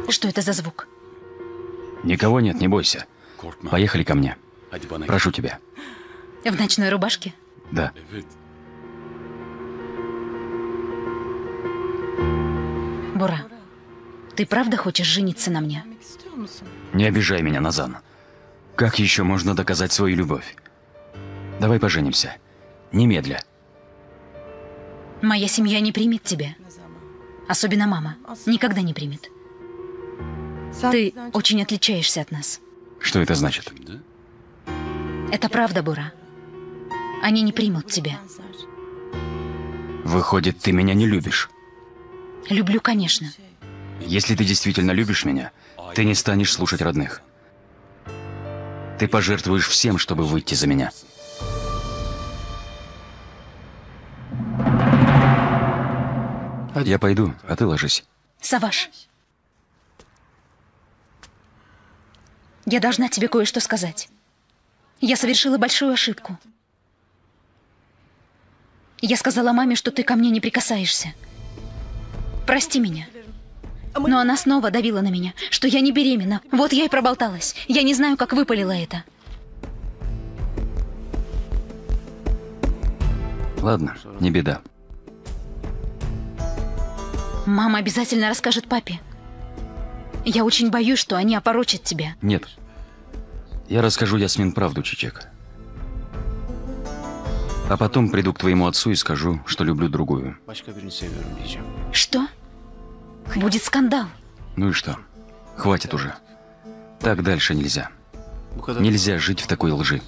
Что это за звук? Никого нет, не бойся. Поехали ко мне. Прошу тебя. В ночной рубашке? Да. Бура, ты правда хочешь жениться на мне? Не обижай меня, Назан. Как еще можно доказать свою любовь? Давай поженимся. Немедля. Моя семья не примет тебя. Особенно мама. Никогда не примет. Ты очень отличаешься от нас. Что это значит? Это правда, Бура. Они не примут тебя. Выходит, ты меня не любишь. Люблю, конечно. Если ты действительно любишь меня, ты не станешь слушать родных. Ты пожертвуешь всем, чтобы выйти за меня. Я пойду, а ты ложись. Саваш, я должна тебе кое-что сказать. Я совершила большую ошибку. Я сказала маме, что ты ко мне не прикасаешься. Прости меня. Но она снова давила на меня, что я не беременна. Вот я и проболталась. Я не знаю, как выпалила это. Ладно, не беда. Мама обязательно расскажет папе. Я очень боюсь, что они опорочат тебя. Нет. Я расскажу Ясмин правду, Чичек. А потом приду к твоему отцу и скажу, что люблю другую. Что? Будет скандал. Ну и что? Хватит уже. Так дальше нельзя. Нельзя жить в такой лжи.